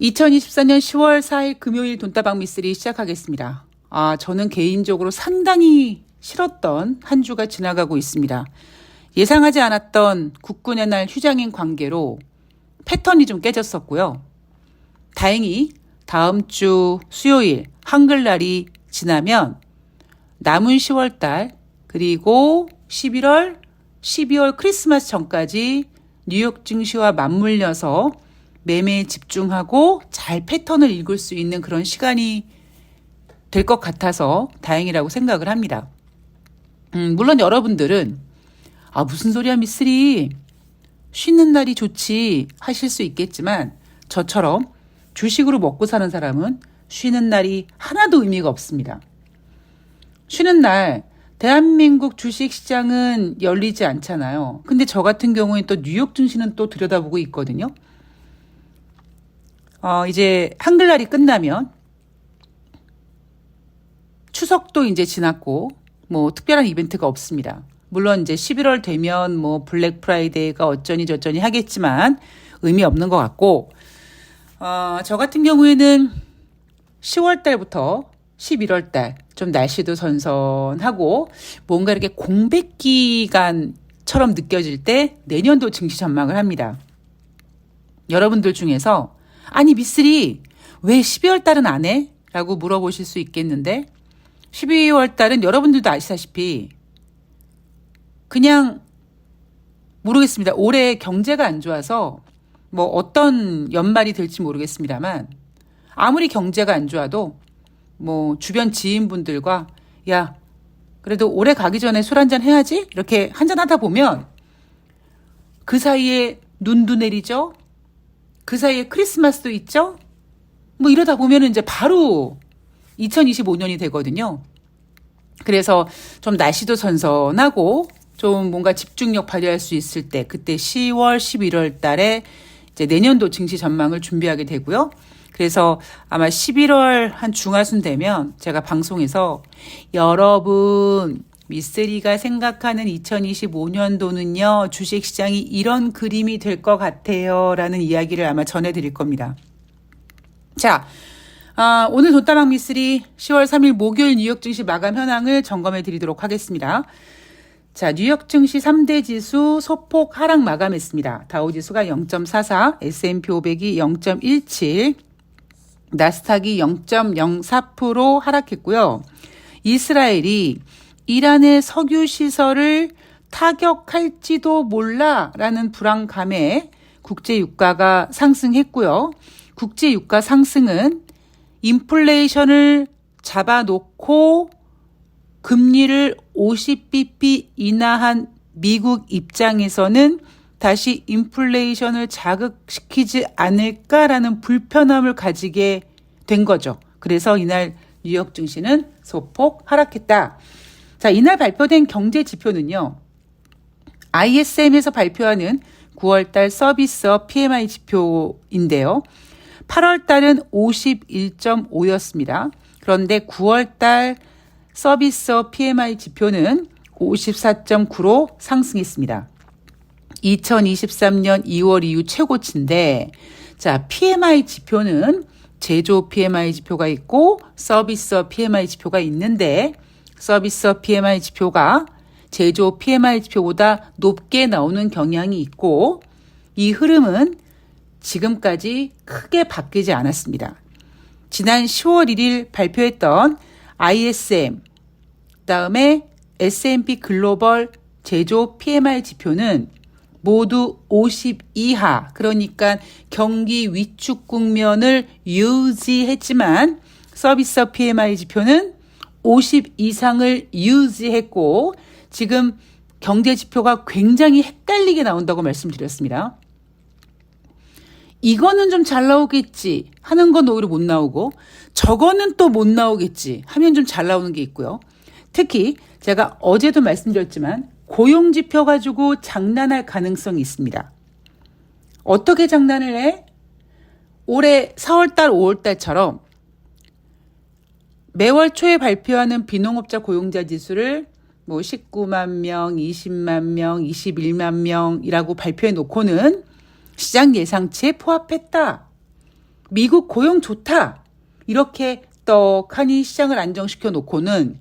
2024년 10월 4일 금요일 돈다방 미쓰리 시작하겠습니다. 저는 개인적으로 상당히 싫었던 한 주가 지나가고 있습니다. 예상하지 않았던 국군의 날 휴장인 관계로 패턴이 좀 깨졌었고요. 다행히 다음 주 수요일 한글날이 지나면 남은 10월달 그리고 11월, 12월 크리스마스 전까지 뉴욕 증시와 맞물려서 매매에 집중하고 잘 패턴을 읽을 수 있는 그런 시간이 될 것 같아서 다행이라고 생각을 합니다. 물론 여러분들은 무슨 소리야 미쓰리, 쉬는 날이 좋지 하실 수 있겠지만 저처럼 주식으로 먹고 사는 사람은 쉬는 날이 하나도 의미가 없습니다. 쉬는 날 대한민국 주식시장은 열리지 않잖아요. 근데 저 같은 경우에 또 뉴욕 증시는 또 들여다보고 있거든요. 이제 한글날이 끝나면 추석도 이제 지났고 뭐 특별한 이벤트가 없습니다. 물론 이제 11월 되면 뭐 블랙 프라이데이가 어쩌니 저쩌니 하겠지만 의미 없는 것 같고, 저 같은 경우에는 10월 달부터 11월 달 좀 날씨도 선선하고 뭔가 이렇게 공백 기간처럼 느껴질 때 내년도 증시 전망을 합니다. 여러분들 중에서 아니 미쓰리 왜 12월 달은 안 해? 라고 물어보실 수 있겠는데 12월 달은 여러분들도 아시다시피 그냥 모르겠습니다. 올해 경제가 안 좋아서 뭐 어떤 연말이 될지 모르겠습니다만 아무리 경제가 안 좋아도 뭐 주변 지인분들과 야 그래도 올해 가기 전에 술 한잔 해야지 이렇게 한잔 하다 보면 그 사이에 눈도 내리죠. 그 사이에 크리스마스도 있죠. 뭐 이러다 보면 이제 바로 2025년이 되거든요. 그래서 좀 날씨도 선선하고 좀 뭔가 집중력 발휘할 수 있을 때 그때 10월, 11월 달에 이제 내년도 증시 전망을 준비하게 되고요. 그래서 아마 11월 한 중하순 되면 제가 방송에서 여러분 미쓰리가 생각하는 2025년도는요 주식시장이 이런 그림이 될 것 같아요 라는 이야기를 아마 전해드릴 겁니다. 자, 오늘 돈다방 미쓰리 10월 3일 목요일 뉴욕 증시 마감 현황을 점검해 드리도록 하겠습니다. 자, 뉴욕 증시 3대 지수 소폭 하락 마감했습니다. 다우지수가 0.44, S&P 500이 0.17, 나스닥이 0.04% 하락했고요. 이스라엘이 이란의 석유 시설을 타격할지도 몰라라는 불안감에 국제 유가가 상승했고요. 국제 유가 상승은 인플레이션을 잡아놓고 금리를 50bp 인하한 미국 입장에서는 다시 인플레이션을 자극시키지 않을까라는 불편함을 가지게 된 거죠. 그래서 이날 뉴욕 증시는 소폭 하락했다. 자, 이날 발표된 경제 지표는요. ISM에서 발표하는 9월달 서비스업 PMI 지표인데요. 8월달은 51.5였습니다. 그런데 9월달 서비스업 PMI 지표는 54.9로 상승했습니다. 2023년 2월 이후 최고치인데, 자, PMI 지표는 제조 PMI 지표가 있고 서비스업 PMI 지표가 있는데 서비스업 PMI 지표가 제조 PMI 지표보다 높게 나오는 경향이 있고 이 흐름은 지금까지 크게 바뀌지 않았습니다. 지난 10월 1일 발표했던 ISM, 그다음에 S&P 글로벌 제조 PMI 지표는 모두 50 이하, 그러니까 경기 위축 국면을 유지했지만 서비스업 PMI 지표는 50 이상을 유지했고 지금 경제 지표가 굉장히 헷갈리게 나온다고 말씀드렸습니다. 이거는 좀 잘 나오겠지 하는 건 오히려 못 나오고 저거는 또 못 나오겠지 하면 좀 잘 나오는 게 있고요. 특히 제가 어제도 말씀드렸지만 고용지표 가지고 장난할 가능성이 있습니다. 어떻게 장난을 해? 올해 4월달, 5월달처럼 매월 초에 발표하는 비농업자 고용자 지수를 뭐 19만 명, 20만 명, 21만 명이라고 발표해 놓고는 시장 예상치에 포함했다. 미국 고용 좋다. 이렇게 떡하니 시장을 안정시켜 놓고는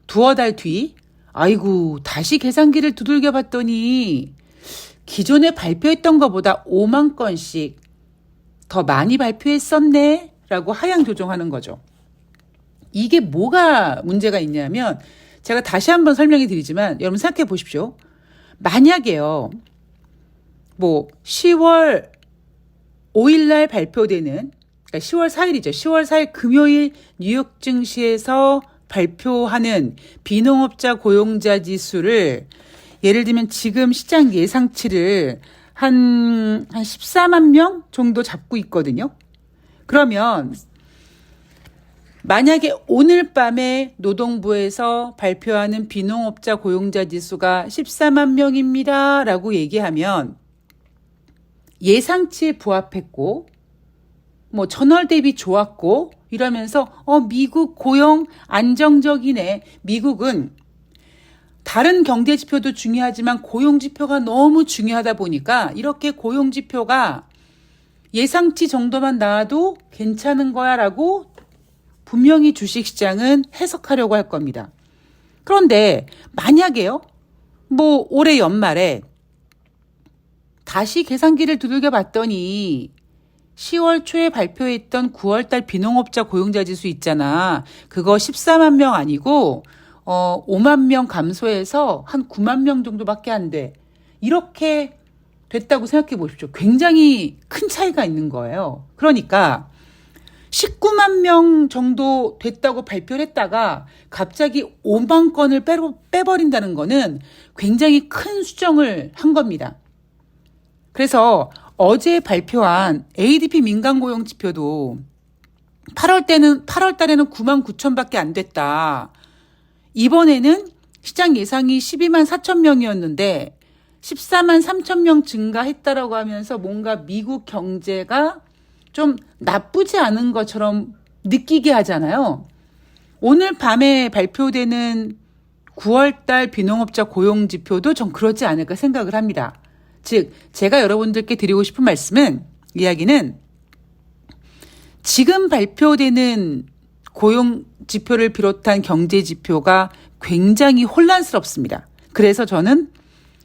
두어 달 뒤, 아이고, 다시 계산기를 두들겨 봤더니 기존에 발표했던 것보다 5만 건씩 더 많이 발표했었네. 라고 하향 조정하는 거죠. 이게 뭐가 문제가 있냐면, 제가 다시 한번 설명해 드리지만, 여러분 생각해 보십시오. 만약에요, 10월 5일날 발표되는, 그러니까 10월 4일이죠. 10월 4일 금요일 뉴욕 증시에서 발표하는 비농업자 고용자 지수를 예를 들면 지금 시장 예상치를 한 14만 명 정도 잡고 있거든요. 그러면 만약에 오늘 밤에 노동부에서 발표하는 비농업자 고용자 지수가 14만 명입니다. 라고 얘기하면 예상치에 부합했고 전월 대비 좋았고 이러면서 미국 고용 안정적이네. 미국은 다른 경제 지표도 중요하지만 고용 지표가 너무 중요하다 보니까 이렇게 고용 지표가 예상치 정도만 나와도 괜찮은 거야 라고 분명히 주식시장은 해석하려고 할 겁니다. 그런데 만약에요. 올해 연말에 다시 계산기를 두들겨 봤더니 10월 초에 발표했던 9월달 비농업자 고용자 지수 있잖아. 그거 14만 명 아니고 5만 명 감소해서 한 9만 명 정도밖에 안 돼. 이렇게 됐다고 생각해 보십시오. 굉장히 큰 차이가 있는 거예요. 그러니까 19만 명 정도 됐다고 발표를 했다가 갑자기 5만 건을 빼버린다는 거는 굉장히 큰 수정을 한 겁니다. 그래서 어제 발표한 ADP 민간고용 지표도 8월 달에는 9만 9천밖에 안 됐다. 이번에는 시장 예상이 12만 4천 명이었는데 14만 3천 명 증가했다라고 하면서 뭔가 미국 경제가 좀 나쁘지 않은 것처럼 느끼게 하잖아요. 오늘 밤에 발표되는 9월달 비농업자 고용지표도 전 그렇지 않을까 생각을 합니다. 즉 제가 여러분들께 드리고 싶은 이야기는 지금 발표되는 고용지표를 비롯한 경제지표가 굉장히 혼란스럽습니다. 그래서 저는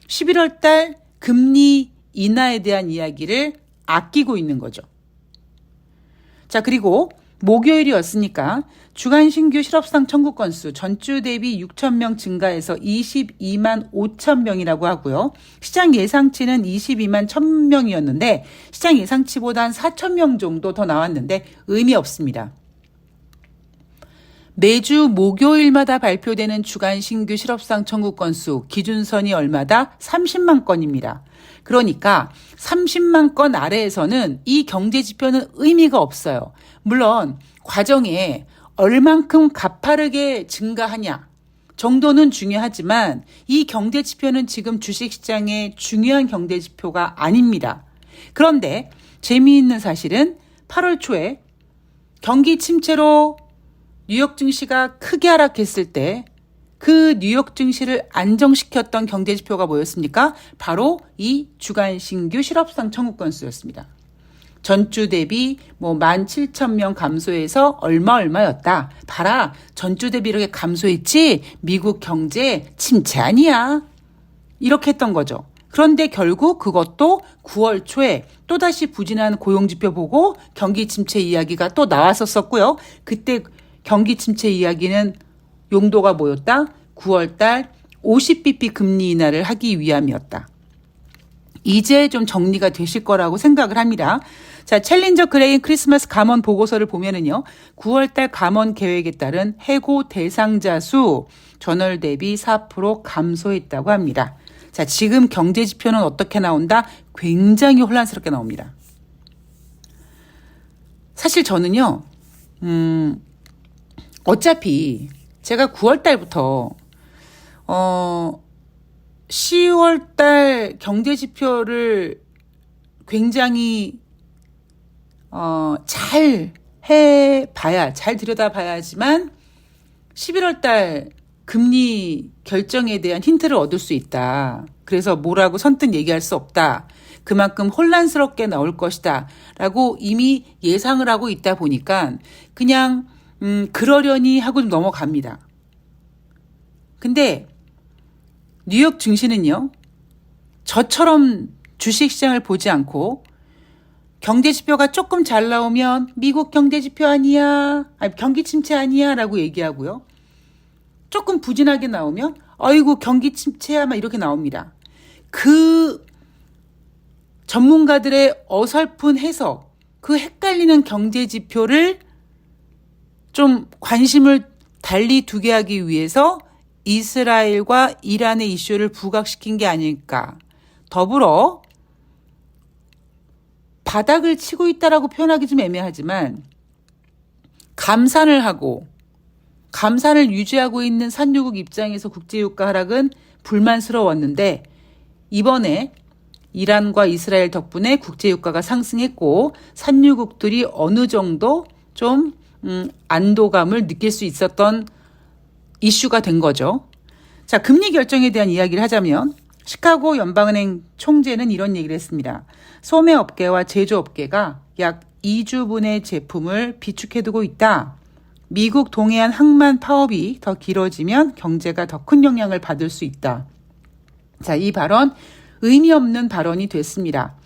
11월달 금리 인하에 대한 이야기를 아끼고 있는 거죠. 자, 그리고 목요일이었으니까 주간 신규 실업상 청구 건수 전주 대비 6천 명 증가해서 22만 5천 명이라고 하고요. 시장 예상치는 22만 1천 명이었는데 시장 예상치보다 한 4천 명 정도 더 나왔는데 의미 없습니다. 매주 목요일마다 발표되는 주간 신규 실업상 청구 건수 기준선이 얼마다? 30만 건입니다. 그러니까 30만 건 아래에서는 이 경제지표는 의미가 없어요. 물론 과정에 얼만큼 가파르게 증가하냐 정도는 중요하지만 이 경제지표는 지금 주식시장의 중요한 경제지표가 아닙니다. 그런데 재미있는 사실은 8월 초에 경기 침체로 뉴욕 증시가 크게 하락했을 때 그 뉴욕 증시를 안정시켰던 경제지표가 뭐였습니까? 바로 이 주간 신규 실업상 청구 건수였습니다. 전주 대비 17,000명 감소해서 얼마였다. 봐라, 전주 대비 이렇게 감소했지 미국 경제 침체 아니야. 이렇게 했던 거죠. 그런데 결국 그것도 9월 초에 또다시 부진한 고용지표 보고 경기 침체 이야기가 또 나왔었고요. 그때 경기 침체 이야기는 용도가 뭐였다? 9월달 50bp 금리 인하를 하기 위함이었다. 이제 좀 정리가 되실 거라고 생각을 합니다. 자, 챌린저 그레인 크리스마스 감원 보고서를 보면은요. 9월달 감원 계획에 따른 해고 대상자 수 전월 대비 4% 감소했다고 합니다. 자, 지금 경제 지표는 어떻게 나온다? 굉장히 혼란스럽게 나옵니다. 사실 저는요. 어차피 제가 9월 달부터 10월 달 경제 지표를 굉장히 잘 들여다봐야지만 11월 달 금리 결정에 대한 힌트를 얻을 수 있다. 그래서 뭐라고 선뜻 얘기할 수 없다. 그만큼 혼란스럽게 나올 것이다 라고 이미 예상을 하고 있다 보니까 그냥 그러려니 하고 넘어갑니다. 근데 뉴욕 증시는요, 저처럼 주식시장을 보지 않고 경제지표가 조금 잘 나오면 미국 경제지표 아니야, 아니, 경기 침체 아니야 라고 얘기하고요. 조금 부진하게 나오면 아이고 경기 침체야 막 이렇게 나옵니다. 그 전문가들의 어설픈 해석, 그 헷갈리는 경제지표를 좀 관심을 달리 두게 하기 위해서 이스라엘과 이란의 이슈를 부각시킨 게 아닐까. 더불어 바닥을 치고 있다라고 표현하기 좀 애매하지만 감산을 유지하고 있는 산유국 입장에서 국제유가 하락은 불만스러웠는데 이번에 이란과 이스라엘 덕분에 국제유가가 상승했고 산유국들이 어느 정도 좀 안도감을 느낄 수 있었던 이슈가 된 거죠. 자, 금리 결정에 대한 이야기를 하자면 시카고 연방은행 총재는 이런 얘기를 했습니다. 소매업계와 제조업계가 약 2주분의 제품을 비축해두고 있다. 미국 동해안 항만 파업이 더 길어지면 경제가 더 큰 영향을 받을 수 있다. 자, 이 발언 의미 없는 발언이 됐습니다.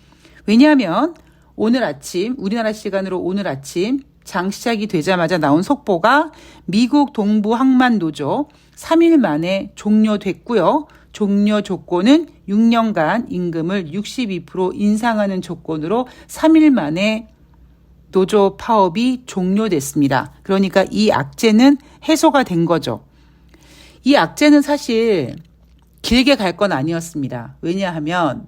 왜냐하면 오늘 아침, 우리나라 시간으로 오늘 아침 장 시작이 되자마자 나온 속보가 미국 동부 항만 노조 3일 만에 종료됐고요. 종료 조건은 6년간 임금을 62% 인상하는 조건으로 3일 만에 노조 파업이 종료됐습니다. 그러니까 이 악재는 해소가 된 거죠. 이 악재는 사실 길게 갈 건 아니었습니다. 왜냐하면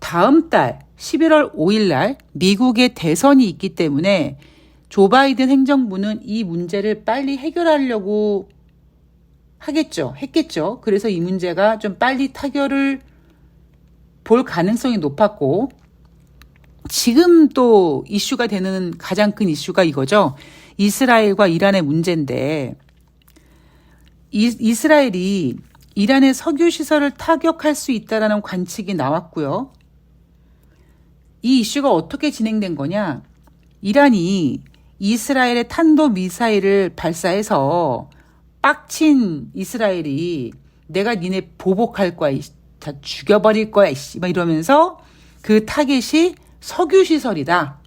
다음 달 11월 5일 날 미국의 대선이 있기 때문에 조 바이든 행정부는 이 문제를 빨리 해결하려고 했겠죠. 그래서 이 문제가 좀 빨리 타결을 볼 가능성이 높았고 지금 또 이슈가 되는 가장 큰 이슈가 이거죠. 이스라엘과 이란의 문제인데 이스라엘이 이란의 석유 시설을 타격할 수 있다라는 관측이 나왔고요. 이 이슈가 어떻게 진행된 거냐? 이란이 이스라엘의 탄도미사일을 발사해서 빡친 이스라엘이 내가 니네 보복할 거야, 다 죽여버릴 거야, 막 이러면서 그 타겟이 석유시설이다.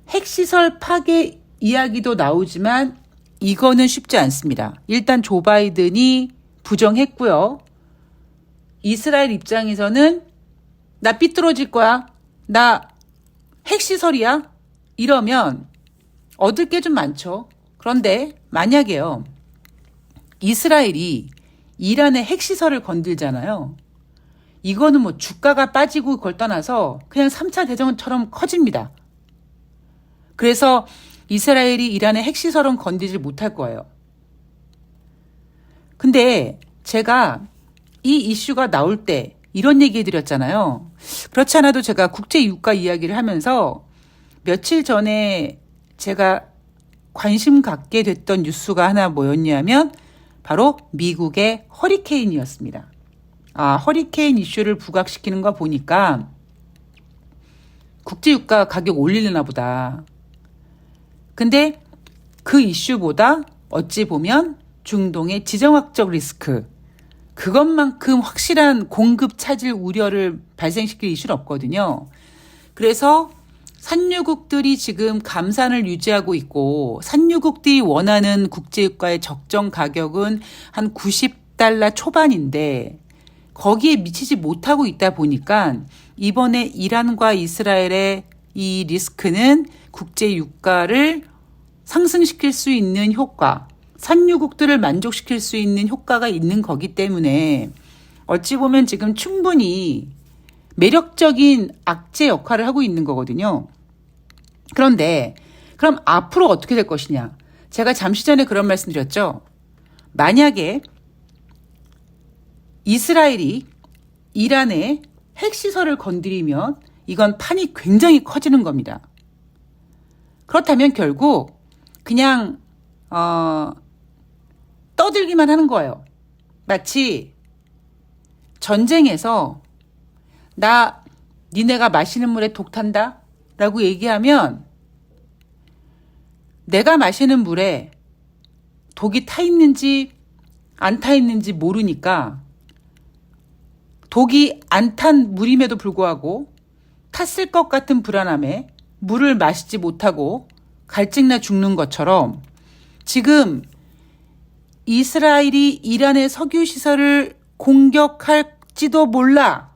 핵시설 파괴 이야기도 나오지만 이거는 쉽지 않습니다. 일단 조 바이든이 부정했고요. 이스라엘 입장에서는 나 삐뚤어질 거야. 나 핵시설이야. 이러면 얻을 게 좀 많죠. 그런데 만약에요. 이스라엘이 이란의 핵시설을 건들잖아요. 이거는 뭐 주가가 빠지고 그걸 떠나서 그냥 3차 대전처럼 커집니다. 그래서 이스라엘이 이란의 핵시설은 건들지 못할 거예요. 근데 제가 이 이슈가 나올 때 이런 얘기 해드렸잖아요. 그렇지 않아도 제가 국제유가 이야기를 하면서 며칠 전에 제가 관심 갖게 됐던 뉴스가 하나 뭐였냐면 바로 미국의 허리케인이었습니다. 허리케인 이슈를 부각시키는 거 보니까 국제유가 가격 올리려나 보다. 근데 그 이슈보다 어찌 보면 중동의 지정학적 리스크, 그것만큼 확실한 공급 차질 우려를 발생시킬 이슈는 없거든요. 그래서 산유국들이 지금 감산을 유지하고 있고 산유국들이 원하는 국제유가의 적정 가격은 한 $90 초반인데 거기에 미치지 못하고 있다 보니까 이번에 이란과 이스라엘의 이 리스크는 국제유가를 상승시킬 수 있는 효과, 산유국들을 만족시킬 수 있는 효과가 있는 거기 때문에 어찌 보면 지금 충분히 매력적인 악재 역할을 하고 있는 거거든요. 그런데 그럼 앞으로 어떻게 될 것이냐? 제가 잠시 전에 그런 말씀 드렸죠. 만약에 이스라엘이 이란의 핵시설을 건드리면 이건 판이 굉장히 커지는 겁니다. 그렇다면 결국 그냥 떠들기만 하는 거예요. 마치 전쟁에서 니네가 마시는 물에 독 탄다? 라고 얘기하면 내가 마시는 물에 독이 타 있는지 안 타 있는지 모르니까 독이 안 탄 물임에도 불구하고 탔을 것 같은 불안함에 물을 마시지 못하고 갈증나 죽는 것처럼 지금 이스라엘이 이란의 석유시설을 공격할지도 몰라.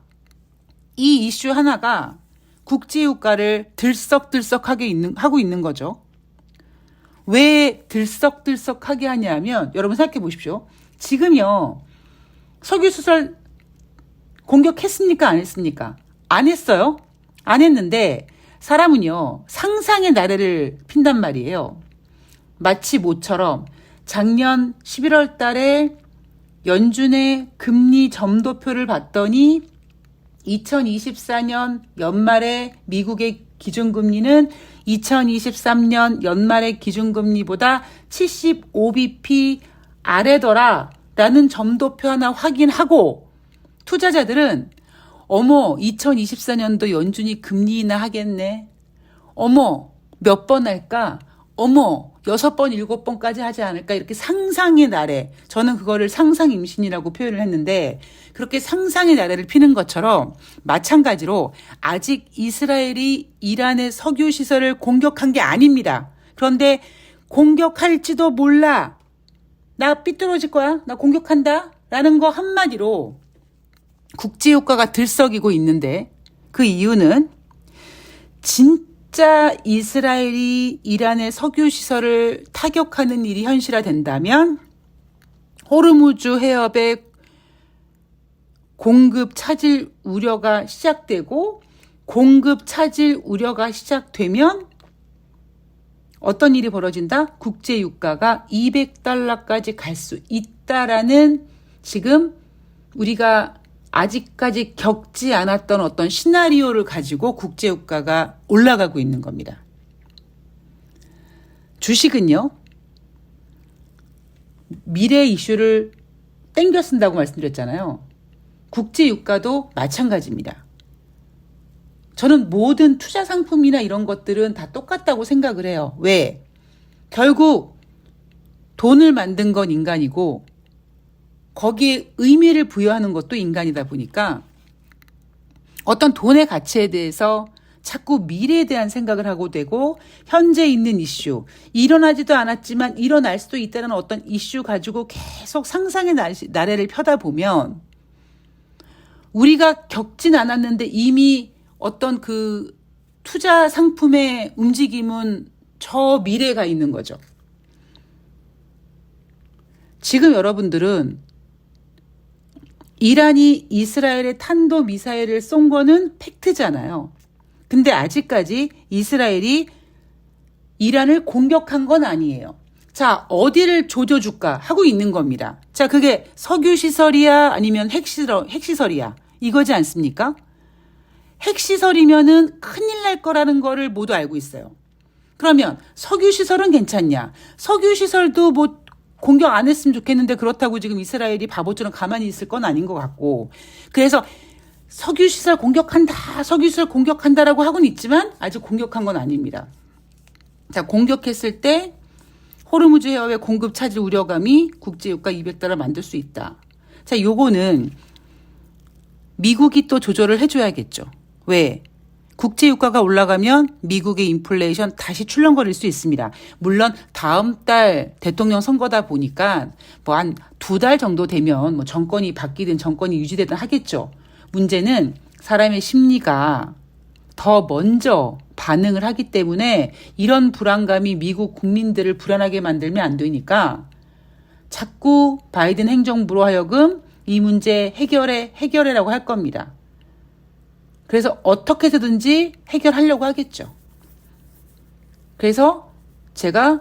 이 이슈 하나가 국제유가를 들썩들썩하게 하고 있는 거죠. 왜 들썩들썩하게 하냐면 여러분 생각해 보십시오. 지금요. 석유시설 공격했습니까? 안 했습니까? 안 했어요. 안 했는데 사람은요. 상상의 나래를 핀단 말이에요. 마치 모처럼 작년 11월 달에 연준의 금리 점도표를 봤더니 2024년 연말에 미국의 기준금리는 2023년 연말의 기준금리보다 75bp 아래더라 라는 점도표 하나 확인하고 투자자들은 어머 2024년도 연준이 금리 인하 하겠네. 어머 몇 번 할까? 어머 6번 7번까지 하지 않을까? 이렇게 상상의 나래. 저는 그거를 상상임신이라고 표현을 했는데 그렇게 상상의 나래를 피는 것처럼 마찬가지로 아직 이스라엘이 이란의 석유시설을 공격한 게 아닙니다. 그런데 공격할지도 몰라. 나 삐뚤어질 거야. 나 공격한다. 라는 거 한마디로 국제유가가 들썩이고 있는데 그 이유는 진짜 이스라엘이 이란의 석유시설을 타격하는 일이 현실화된다면 호르무즈 해협의 공급 차질 우려가 시작되고 공급 차질 우려가 시작되면 어떤 일이 벌어진다? 국제유가가 $200까지 갈 수 있다라는 지금 우리가 아직까지 겪지 않았던 어떤 시나리오를 가지고 국제유가가 올라가고 있는 겁니다. 주식은요. 미래 이슈를 땡겨 쓴다고 말씀드렸잖아요. 국제유가도 마찬가지입니다. 저는 모든 투자 상품이나 이런 것들은 다 똑같다고 생각을 해요. 왜? 결국 돈을 만든 건 인간이고 거기에 의미를 부여하는 것도 인간이다 보니까 어떤 돈의 가치에 대해서 자꾸 미래에 대한 생각을 하고 되고 현재 있는 이슈, 일어나지도 않았지만 일어날 수도 있다는 어떤 이슈 가지고 계속 상상의 나래를 펴다 보면 우리가 겪진 않았는데 이미 어떤 그 투자 상품의 움직임은 저 미래가 있는 거죠. 지금 여러분들은 이란이 이스라엘에 탄도미사일을 쏜 거는 팩트잖아요. 근데 아직까지 이스라엘이 이란을 공격한 건 아니에요. 자, 어디를 조져줄까 하고 있는 겁니다. 자, 그게 석유시설이야 아니면 핵시설이야 이거지 않습니까? 핵시설이면은 큰일 날 거라는 거를 모두 알고 있어요. 그러면 석유시설은 괜찮냐? 석유시설도 뭐 공격 안 했으면 좋겠는데 그렇다고 지금 이스라엘이 바보처럼 가만히 있을 건 아닌 것 같고 그래서 석유시설 공격한다라고 하고는 있지만 아직 공격한 건 아닙니다. 자, 공격했을 때 호르무즈 해협의 공급 차질 우려감이 국제유가 $200 만들 수 있다. 자, 요거는 미국이 또 조절을 해줘야겠죠. 왜? 국제유가가 올라가면 미국의 인플레이션 다시 출렁거릴 수 있습니다. 물론 다음 달 대통령 선거다 보니까 뭐 한 2달 정도 되면 뭐 정권이 바뀌든 정권이 유지되든 하겠죠. 문제는 사람의 심리가 더 먼저 반응을 하기 때문에 이런 불안감이 미국 국민들을 불안하게 만들면 안 되니까 자꾸 바이든 행정부로 하여금 이 문제 해결해라고 할 겁니다. 그래서 어떻게 해서든지 해결하려고 하겠죠. 그래서 제가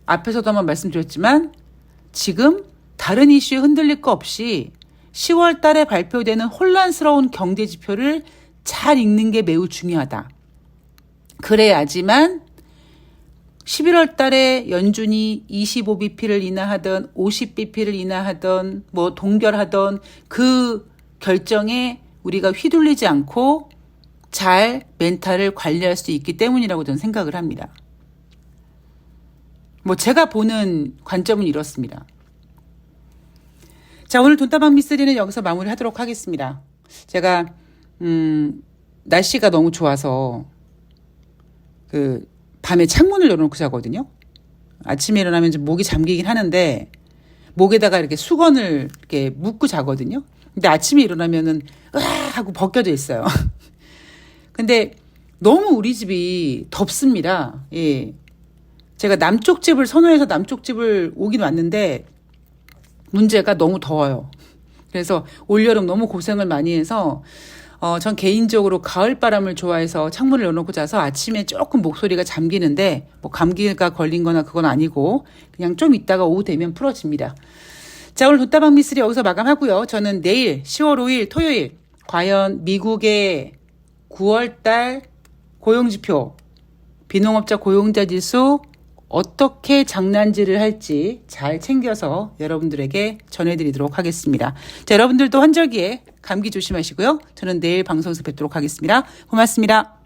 앞에서도 한번 말씀드렸지만 지금 다른 이슈에 흔들릴 거 없이 10월 달에 발표되는 혼란스러운 경제 지표를 잘 읽는 게 매우 중요하다. 그래야지만 11월 달에 연준이 25bp를 인하하던 50bp를 인하하던 뭐 동결하던 그 결정에 우리가 휘둘리지 않고 잘 멘탈을 관리할 수 있기 때문이라고 저는 생각을 합니다. 뭐 제가 보는 관점은 이렇습니다. 자, 오늘 돈다방 미스리는 여기서 마무리하도록 하겠습니다. 제가 날씨가 너무 좋아서 그 밤에 창문을 열어놓고 자거든요. 아침에 일어나면 좀 목이 잠기긴 하는데 목에다가 이렇게 수건을 이렇게 묶고 자거든요. 근데 아침에 일어나면은 으아 하고 벗겨져 있어요. 근데 너무 우리 집이 덥습니다. 예. 제가 남쪽 집을 선호해서 남쪽 집을 오긴 왔는데 문제가 너무 더워요. 그래서 올여름 너무 고생을 많이 해서 전 개인적으로 가을바람을 좋아해서 창문을 열어놓고 자서 아침에 조금 목소리가 잠기는데 뭐 감기가 걸린 거나 그건 아니고 그냥 좀 있다가 오후 되면 풀어집니다. 자, 오늘 돈다방 미스리 여기서 마감하고요. 저는 내일 10월 5일 토요일 과연 미국의 9월달 고용지표, 비농업자 고용자 지수 어떻게 장난질을 할지 잘 챙겨서 여러분들에게 전해드리도록 하겠습니다. 자, 여러분들도 환절기에 감기 조심하시고요. 저는 내일 방송에서 뵙도록 하겠습니다. 고맙습니다.